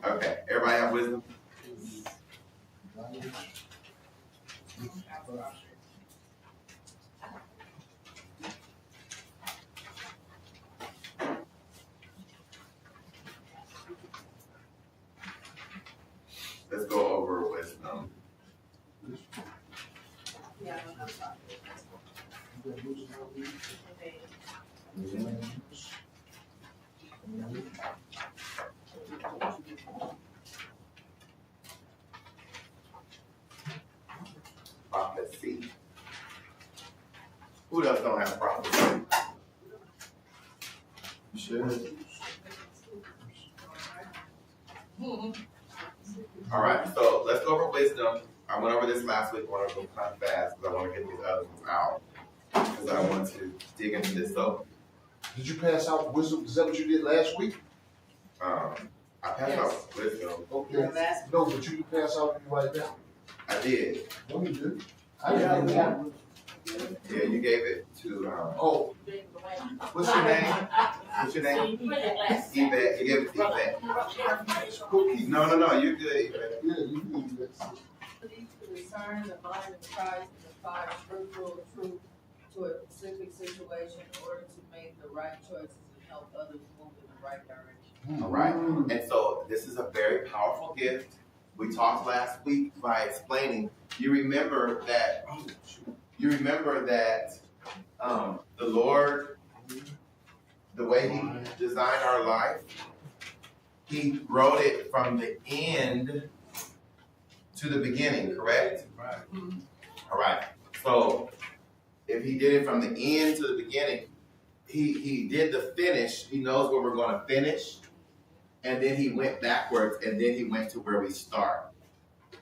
Okay, everybody have wisdom? Let's go over wisdom. Prophecy. Who else don't have prophecy? You should. All right, so let's go over wisdom. I went over this last week. I want to go kind of fast because I want to get these other ones out because I want to dig into this. So, did you pass out wisdom? Is that what you did last week? I passed out wisdom. Okay. No, but you didn't pass out any right now. I did. No, you did. I didn't do that. Yeah, you gave it to. Oh. What's your name? What's your name? Yvette. You gave it to Yvette. No. You're good, Yvette. Yeah, you good. To discern the mind of Christ and apply scriptural truth to a specific situation in order to make the right choices and help others move in the right direction. All right. And so this is a very powerful gift. We talked last week by explaining. You remember that the Lord, the way He designed our life, He wrote it from the end to the beginning, correct? Right. All right. So if He did it from the end to the beginning, He did the finish. He knows where we're going to finish. And then He went backwards, and then He went to where we start.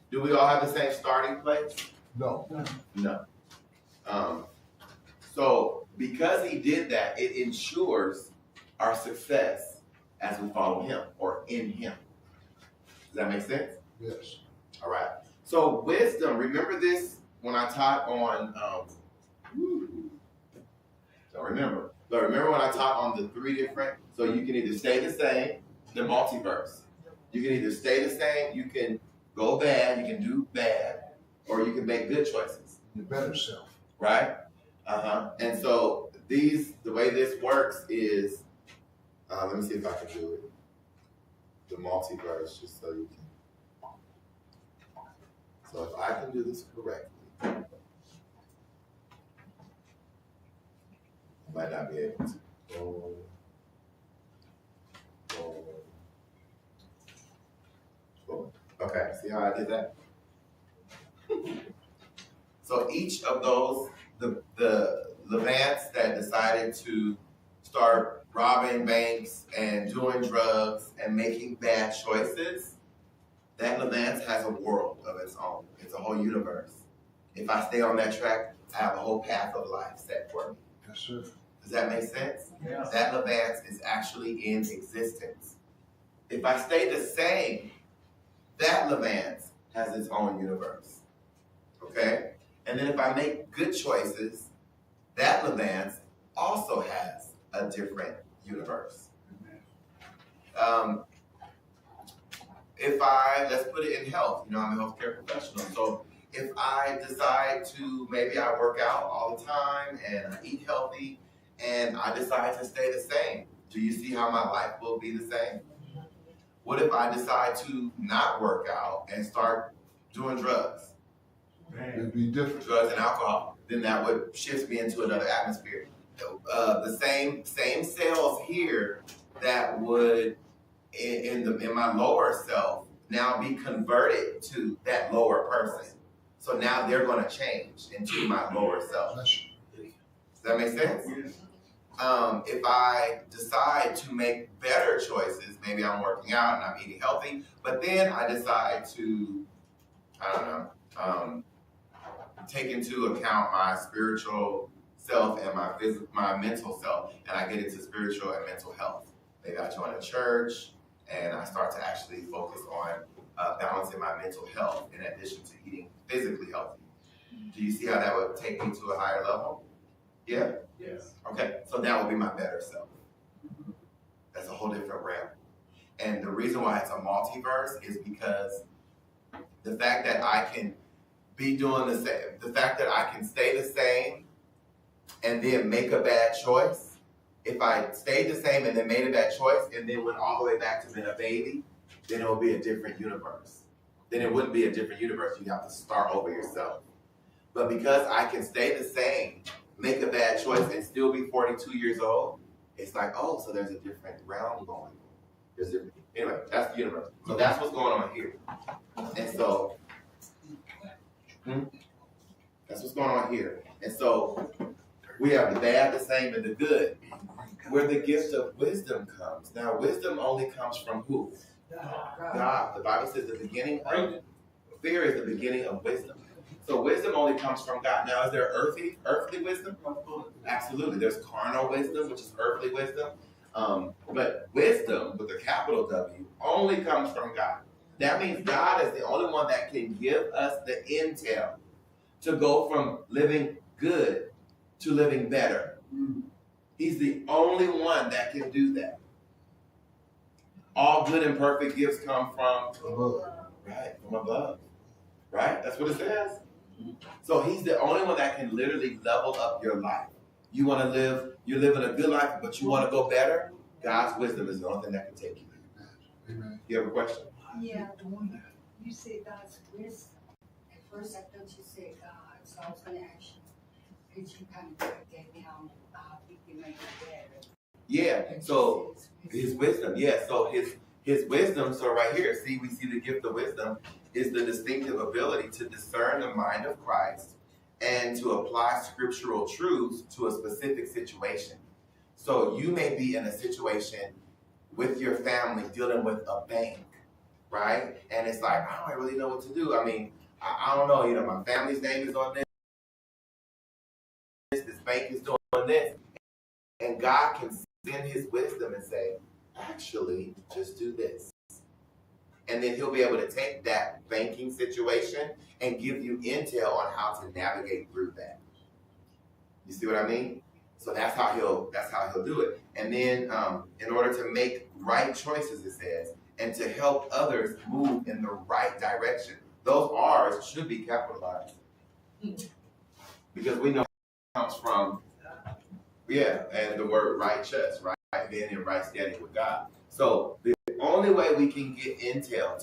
Do we all have the same starting place? No. No. So because He did that, it ensures our success as we follow Him or in Him. Does that make sense? Yes. All right. So wisdom, remember this when I taught on, remember when I taught on the three different, so you can either stay the same, the multiverse. You can either stay the same, you can go bad, you can do bad, or you can make good choices. Your better self. Right? And so the way this works is, let me see if I can do it. The multiverse, just so you can. So if I can do this correctly, I might not be able to. Okay, see how I did that? So each of those, the Levants that decided to start robbing banks and doing drugs and making bad choices, that Levant has a world of its own. It's a whole universe. If I stay on that track, I have a whole path of life set for me. Yes, sir. Does that make sense? Yeah. That Levant is actually in existence. If I stay the same, that Levant has its own universe. Okay? And then if I make good choices, that Levant also has a different universe. Let's put it in health. I'm a healthcare professional. So if I decide to, maybe I work out all the time and I eat healthy and I decide to stay the same, do you see how my life will be the same? What if I decide to not work out and start doing drugs? It'd be different. Drugs and alcohol. Then that would shift me into another atmosphere. The same cells here that would in my lower self now be converted to that lower person. So now they're going to change into my lower self. Does that make sense? If I decide to make better choices, maybe I'm working out and I'm eating healthy, but then I decide to, take into account my spiritual self and my mental self, and I get into spiritual and mental health. Maybe I join a church and I start to actually focus on balancing my mental health in addition to eating physically healthy. Do you see how that would take me to a higher level? Yeah? Yes. Okay, so that would be my better self. That's a whole different realm. And the reason why it's a multiverse is because the fact that I can be doing the same, the fact that I can stay the same and then make a bad choice. If I stayed the same and then made a bad choice and then went all the way back to being a baby, then it would be a different universe. Then it wouldn't be a different universe. You have to start over yourself. But because I can stay the same, make a bad choice, and still be 42 years old, it's like, oh, so there's a different realm going. Anyway, that's the universe. So that's what's going on here. And so, that's what's going on here. And so, we have the bad, the same, and the good, where the gift of wisdom comes. Now, wisdom only comes from who? God. The Bible says the beginning of fear is the beginning of wisdom. So wisdom only comes from God. Now, is there earthly wisdom? Absolutely. There's carnal wisdom, which is earthly wisdom. But wisdom, with a capital W, only comes from God. That means God is the only one that can give us the intel to go from living good to living better. He's the only one that can do that. All good and perfect gifts come from above. Right, from above. Right? That's what it says. So he's the only one that can literally level up your life. You want to live, you're living a good life, but you want to go better? God's wisdom is the only thing that can take you. Amen. You have a question? Yeah, you say God's wisdom. At first I thought you said God, so I was going to ask you, could you kind of break that down how we can make it better? Yeah, so his wisdom, yeah, so his wisdom, so right here, see, we see the gift of wisdom is the distinctive ability to discern the mind of Christ and to apply scriptural truths to a specific situation. So you may be in a situation with your family dealing with a bank, right? And it's like, I don't really know what to do. I mean, I don't know, my family's name is on this bank is doing this. And God can send his wisdom and say, actually, just do this. And then he'll be able to take that banking situation and give you intel on how to navigate through that. You see what I mean? So that's how he'll do it. And then in order to make right choices, it says, and to help others move in the right direction. Those R's should be capitalized. Because we know it comes from, and the word righteous, right? Being in right standing with God. So the only way we can get intel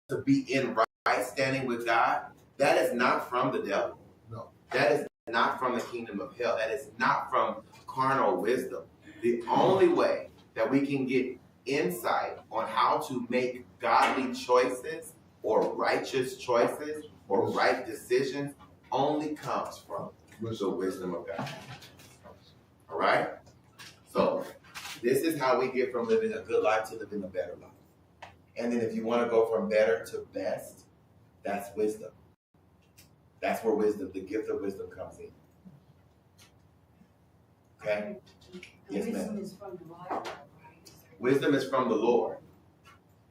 to be in right standing with God, that is not from the devil. No. That is not from the kingdom of hell. That is not from carnal wisdom. The only way that we can get insight on how to make godly choices or righteous choices or right decisions only comes from the wisdom of God. All right? So this is how we get from living a good life to living a better life. And then if you want to go from better to best, that's wisdom. That's where wisdom, the gift of wisdom comes in. Okay? Yes, ma'am. Wisdom is from the Bible, right? Wisdom is from the Lord.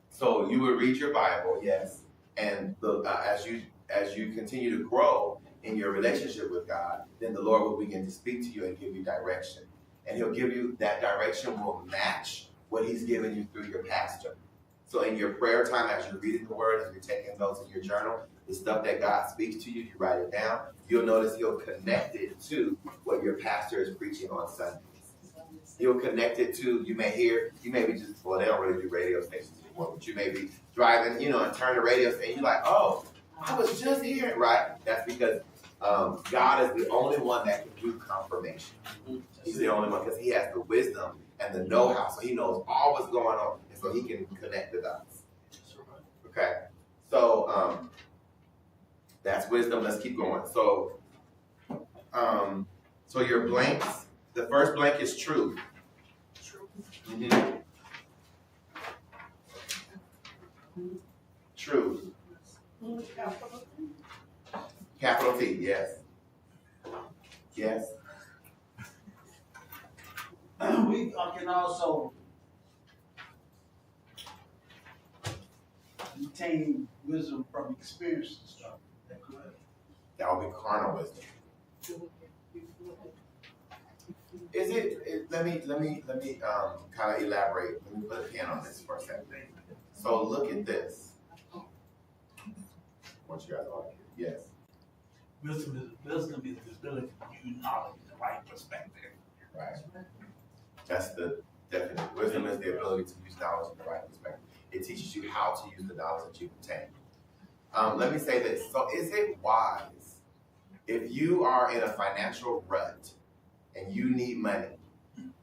So you would read your Bible, yes, and as you continue to grow in your relationship with God, then the Lord will begin to speak to you and give you direction. And he'll give you, that direction will match what he's given you through your pastor. So in your prayer time, as you're reading the word, as you're taking notes in your journal, the stuff that God speaks to you, you write it down. You'll notice he'll connect it to what your pastor is preaching on Sundays. He'll connect it to, you may be just, well, they don't really do radio stations anymore, but you may be driving, and turn the radio station, and you're like, oh, I was just here, right? That's because God is the only one that can do confirmation. He's the only one because he has the wisdom and the know-how, so he knows all what's going on, and so he can connect the dots. Okay, so that's wisdom. Let's keep going. So, so your blanks. The first blank is truth. Mm-hmm. Truth. Capital T. Yes. Yes. We can also obtain wisdom from experience and stuff. Is that correct? That would be carnal wisdom. Is it let me kind of elaborate. Let me put a pin on this for a second. So look at this. I want you guys all to hear. Yes. Wisdom is the ability to use knowledge in the right perspective. Right. That's the definition. Wisdom is the ability to use knowledge in the right perspective. It teaches you how to use the knowledge that you've obtained. Let me say this. So is it wise if you are in a financial rut and you need money,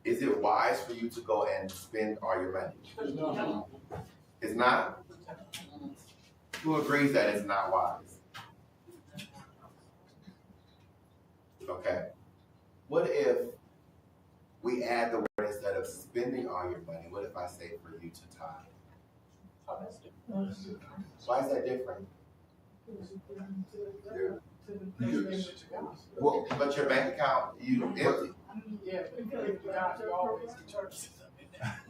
is it wise for you to go and spend all your money? No. It's not? Who agrees that it's not wise? Okay. What if we add the word instead of spending all your money, what if I say for you to tithe? Oh, that's different. Why is that different? Well, But your bank account, you empty. Yeah, because God, you always church.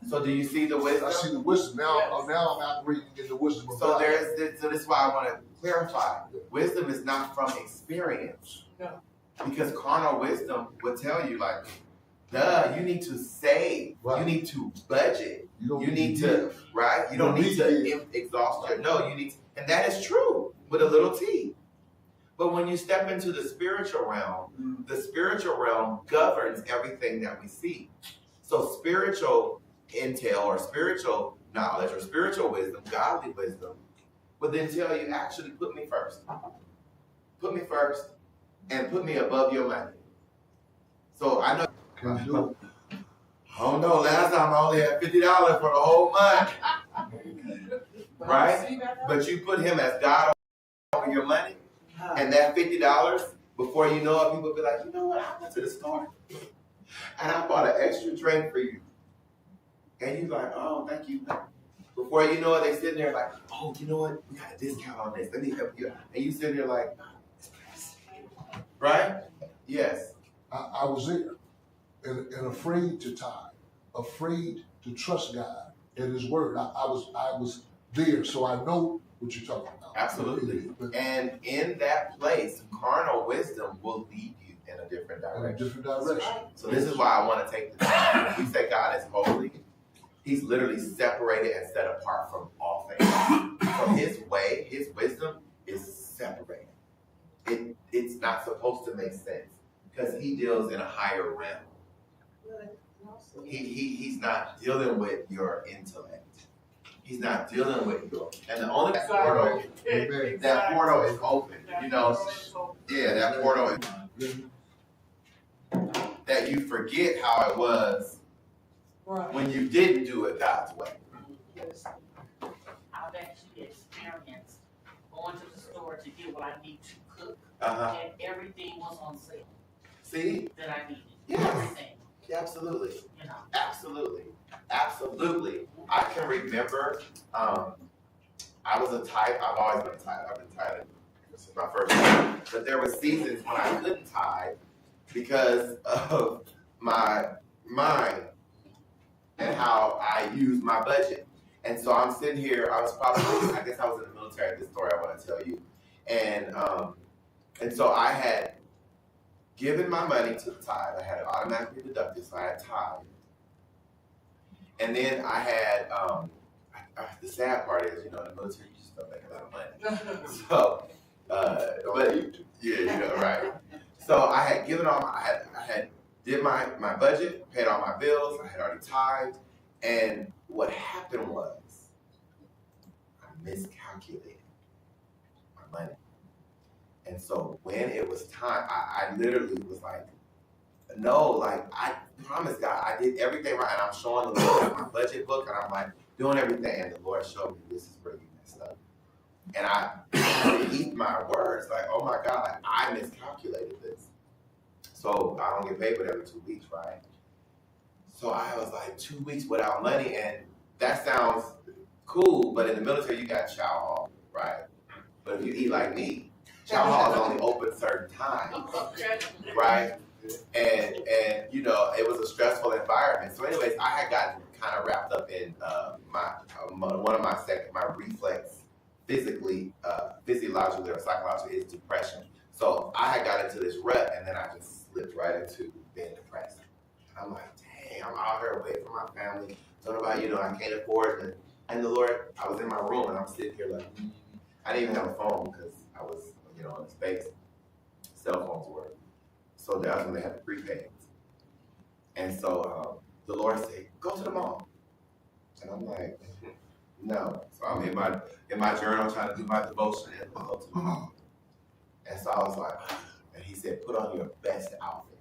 So do you see the wisdom? I see the wisdom now. Now I'm operating in the wisdom of So God. so this is why I want to clarify. Wisdom is not from experience. No. Because carnal wisdom would tell you like, duh, you need to save. Right. You need to budget. You You need to, right? You don't need to to exhaust your, no, you need to, and that is true with a little t. But when you step into the spiritual realm governs everything that we see. So spiritual intel or spiritual knowledge or spiritual wisdom, godly wisdom, would then tell you, actually put me first. Put me first and put me above your money. So I know, Can do it. I don't know, last time I only had $50 for the whole month, right? But you put him as God over your money, and that $50, before you know it, people be like, you know what, I went to the store, and I bought an extra drink for you. And you like, oh, thank you. Before you know it, they sitting there like, oh, you know what, we got a discount on this, let me help you. And you sitting there like, right? Yes. I was there and afraid to tithe, afraid to trust God and His Word. I was there, so I know what you're talking about. Absolutely. And in that place, carnal wisdom will lead you in a different In a direction. different direction. So this is why I want to take the time. When we say God is holy, He's literally separated and set apart from all things. So His way, His wisdom is separated. It's not supposed to make sense because He deals in a higher realm. He's not dealing with your intellect. He's not dealing with your, and the only portal, Amen. that portal is open. You know, yeah, that portal is that you forget how it was when you didn't do it God's way. I've actually experienced going to the store to get what I need to cook, Uh-huh. and everything was on sale See? that I needed. Yes. Everything, Yeah, absolutely. you know. Absolutely. Absolutely. I can remember, I was a tithe. I've always been a tithe. I've been tithing since my first year. But there were seasons when I couldn't tithe because of my mind and how I used my budget. And so I'm sitting here, I guess I was in the military, this story I want to tell you. And so I had given my money to the tithe. I had it automatically deducted, so I had tithe. And then I had, the sad part is, you know, in the military, you just don't make a lot of money. So, but, yeah, you know, right. So I had given all I had did my budget, paid all my bills, I had already tithed, and what happened was, I miscalculated my money. And so when it was time, I literally was like, no, like I promised God, I did everything right. And I'm showing the Lord my budget book and I'm like doing everything. And the Lord showed me this is where you messed up. And I eat my words like, oh my God, I miscalculated this. So I don't get paid but every 2 weeks, right? So I was like 2 weeks without money. And that sounds cool, but in the military, you got chow hall, right? But if you eat like me, chow hall is only open certain times, right? And you know, it was a stressful environment. So anyways, I had gotten kind of wrapped up in one of my reflex physiologically or psychologically is depression. So I had got into this rut and then I just slipped right into being depressed. I'm like, dang, I'm out here away from my family. Talking about, you know, I can't afford And the Lord, I was in my room and I'm sitting here like, I didn't even have a phone because I was, in the space. Cell phones were. So that's when they had the prepaid. And so the Lord said, go to the mall. And I'm like, no. So I'm in my journal trying to do my devotion and go to the mall. And so I was like, and he said, put on your best outfit.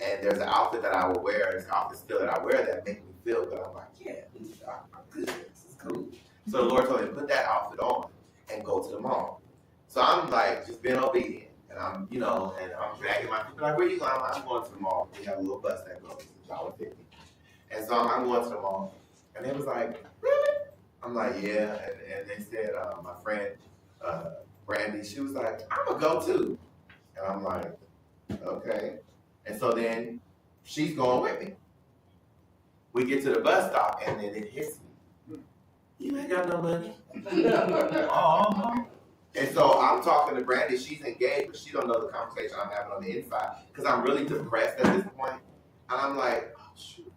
And there's an outfit that I will wear, there's an outfit still that I wear that makes me feel good. I'm like, yeah, I'm good. This is cool. So the Lord told me to put that outfit on and go to the mall. So I'm like, just being obedient. And I'm, and I'm dragging my people. Like, where you going? I'm going to the mall. We have a little bus that goes, $1.50. And so I'm going to the mall. And they was like, really? I'm like, yeah. And they said, my friend, Brandy, she was like, I'm going to go too. And I'm like, okay. And so then she's going with me. We get to the bus stop and then it hits me. You ain't got no money. And so I'm talking to Brandy. She's engaged, but she don't know the conversation I'm having on the inside because I'm really depressed at this point. And I'm like, oh, shoot.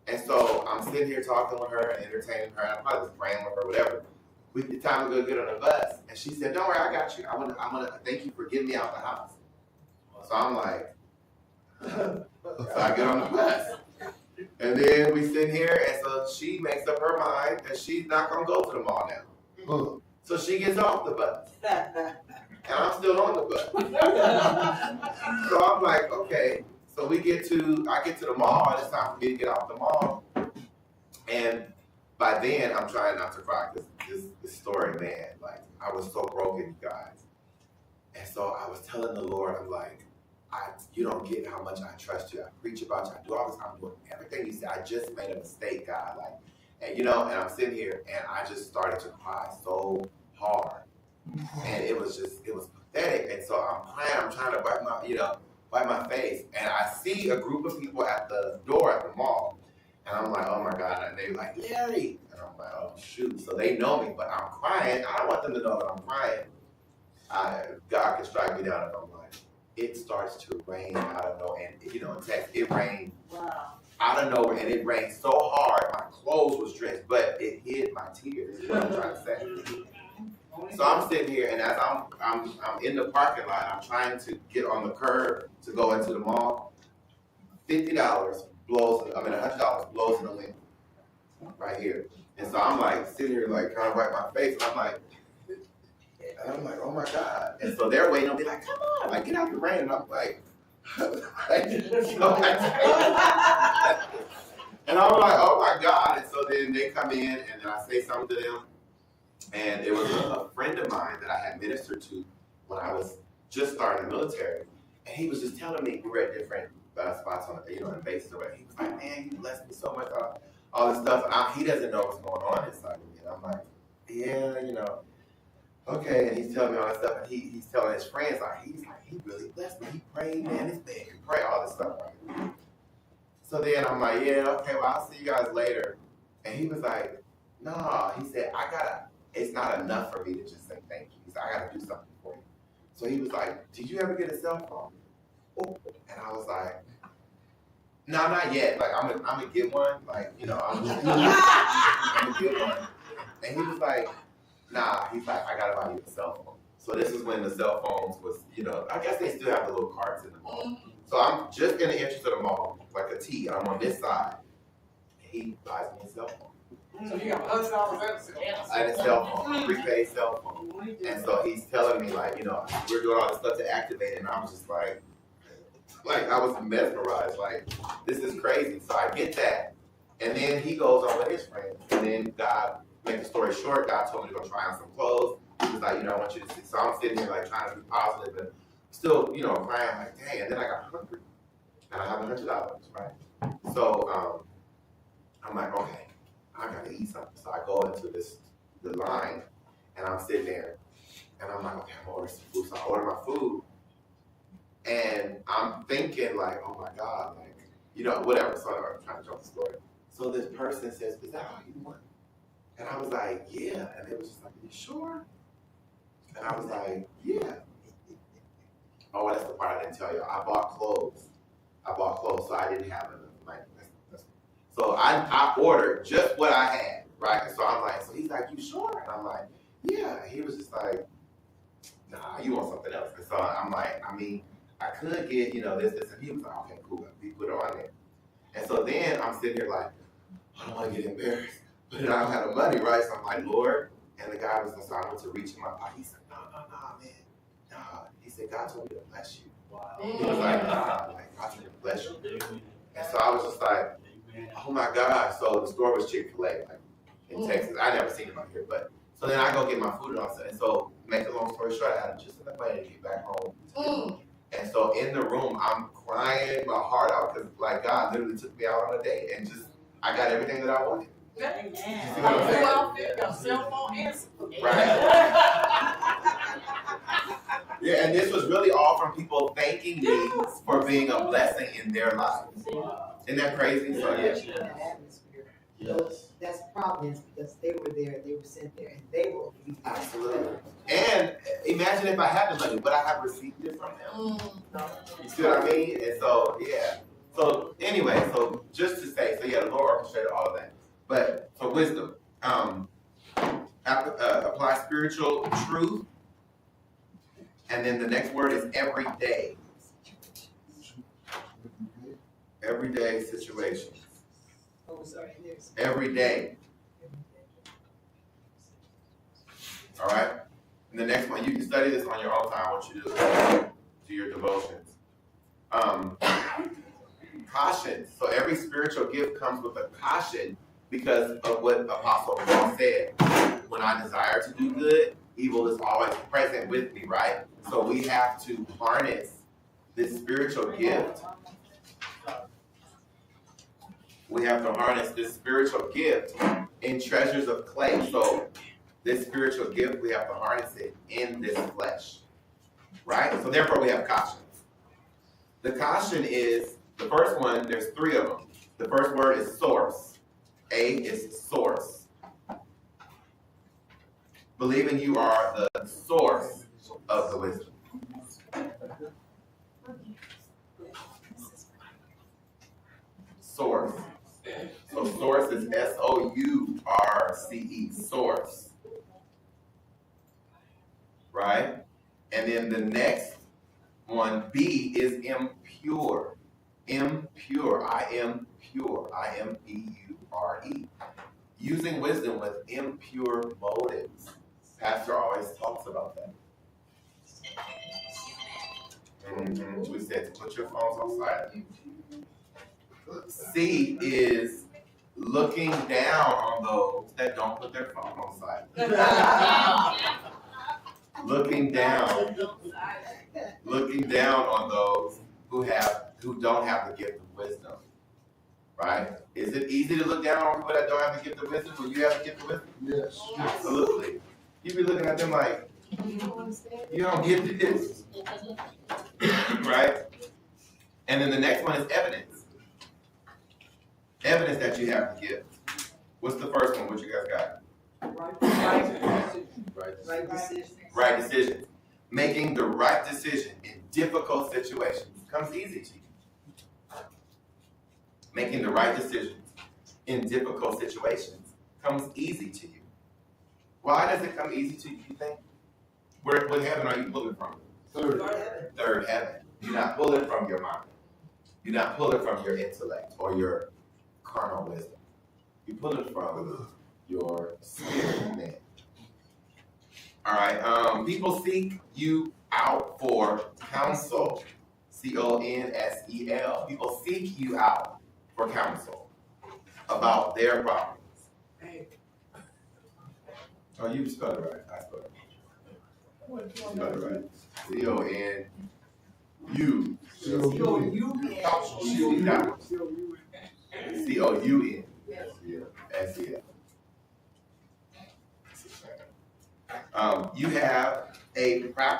And so I'm sitting here talking with her and entertaining her. And I'm probably just praying with her, whatever. The time to go get on the bus. And she said, don't worry, I got you. I'm gonna thank you for getting me out the house. So I'm like, so I get on the bus. And then we sit here, and so she makes up her mind that she's not going to go to the mall now. So she gets off the bus. And I'm still on the bus. So I'm like, okay. So I get to the mall, and it's time for me to get off the mall. And by then, I'm trying not to cry because this story, man, like, I was so broken, you guys. And so I was telling the Lord, I'm like, you don't get how much I trust you. I preach about you. I do all this. I'm doing everything you say. I just made a mistake, God. Like, and I'm sitting here and I just started to cry so hard. And it was pathetic. And so I'm crying. I'm trying to wipe my face. And I see a group of people at the door at the mall. And I'm like, oh my God. And they're like, Larry. And I'm like, oh shoot. So they know me, but I'm crying. I don't want them to know that I'm crying. God can strike me down if I'm like, it starts to rain out of nowhere. And, in Texas, it rained out of nowhere. And it rained so hard, my clothes was drenched, but it hid my tears, is what I'm trying to say. So I'm sitting here, and as I'm in the parking lot, I'm trying to get on the curb to go into the mall. $100 blows in the wind right here. And so I'm like sitting here, like trying to wipe my face, and I'm like, oh my God. And so they're waiting on me, like, come on, like, get out the rain. And I'm like, and I'm like, oh my God. And so then they come in, and then I say something to them. And it was a friend of mine that I had ministered to when I was just starting the military. And he was just telling me, we were at different spots on the bases or whatever. He was like, man, you blessed me so much, all this stuff. And he doesn't know what's going on inside of me. And I'm like, yeah, okay. And he's telling me all that stuff. And he's telling his friends, he really blessed me. He prayed, man, this man can pray, all this stuff. Right? So then I'm like, yeah, okay, well, I'll see you guys later. And he was like, no, he said, it's not enough for me to just say thank you. He said, I got to do something for you. So he was like, did you ever get a cell phone? Oh. And I was like, no, not yet. Like, I'm gonna get one. Like, I'm gonna get one. And he was like, nah. He's like, I gotta buy you a cell phone. So this is when the cell phones was, I guess they still have the little carts in the mall. So I'm just in the entrance of the mall, like a T. I'm on this side. And he buys me a cell phone. So you got $100 I had a cell phone, a prepaid cell phone. And so he's telling me, like, we're doing all this stuff to activate it. And I was just like I was mesmerized. Like, this is crazy. So I get that. And then he goes on with his friends. And then God, make the story short, God told me to go try on some clothes. He was like, I want you to see. So I'm sitting here, like, trying to be positive and still, crying, like, dang. And then I got hungry. And I have $100, right? So I'm like, okay. I gotta eat something. So I go into the line, and I'm sitting there, and I'm like, okay, I'm gonna order some food. So I order my food, and I'm thinking like, oh my God, like, whatever. So I'm trying to jump the story. So this person says, is that all you want? And I was like, yeah. And they was just like, you sure? And I was like, yeah. Oh, that's the part I didn't tell you. I bought clothes, so I didn't have enough. So I ordered just what I had, right? So you sure? And I'm like, yeah. He was just like, nah, you want something else. And so I'm like, I mean, I could get, this. And he was like, okay, cool. We put it on there. And so then I'm sitting here like, I don't want to get embarrassed. But then I don't have the money, right? So I'm like, Lord. And the guy was like, so I went to reach in my pocket. He said, no, man. No. He said, God told me to bless you. Wow. He was like, nah, like, God told me to bless you. And so I was just like, oh my God. So the store was Chick-fil-A, like in Texas. I never seen it out here, but so then I go get my food and all that. And so, make a long story short, I had just enough money to get back home. And so in the room, I'm crying my heart out because like God literally took me out on a date and just I got everything that I wanted. Amen. You see what I'm saying? Outfit, your cell phone answer. Right. Yeah, and this was really all from people thanking me for being a blessing in their lives. Isn't that crazy? So yeah. Yes. That's providence because they were there, they were sent there, and they were obedient. Absolutely. And imagine if I had the money, would I have received it from them? You see what I mean? And so, yeah. So anyway, so just to say, so yeah, the Lord orchestrated all of that. But so wisdom, apply spiritual truth, and then the next word is everyday. Everyday situations. Oh, sorry, there's. Every day. All right? And the next one, you can study this on your own time. I want you to do your devotions. Caution. So every spiritual gift comes with a caution because of what Apostle Paul said. When I desire to do good, evil is always present with me, right? So we have to harness this spiritual gift. We have to harness this spiritual gift in treasures of clay. So this spiritual gift, we have to harness it in this flesh, right? So therefore we have cautions. The caution is, the first one, there's three of them. The first word is source. A is source. Believing you are the source of the wisdom. Source. So source is S-O-U-R-C-E, source. Right? And then the next one, B, is impure. Impure. I am pure. I-M-P-U-R-E. Using wisdom with impure motives. Pastor always talks about that. We said to put your phones on silent. C is looking down on those that don't put their phone on silent. Looking down on those who don't have the gift of wisdom. Right? Is it easy to look down on people that don't have the gift of wisdom when you have the gift of wisdom? Yes. Absolutely. You be looking at them like, you don't get this. Right? And then the next one is evidence. Evidence that you have the gift. What's the first one? What you guys got? Right decision. Right decisions. Making the right decision in difficult situations comes easy to you. Making the right decisions in difficult situations comes easy to you. Why does it come easy to you, you think? What heaven are you pulling from? Third heaven. You're not pulling from your mind. You're not pulling from your intellect or your carnal wisdom. You pull it from your spirit man. All right. People seek you out for counsel. C-O-N-S-E-L. People seek you out for counsel about their problems. Oh, you spelled it right. I spelled it. You spelled it right. C-O-N-U. C-O-U-N. S-E-L. You have a practice.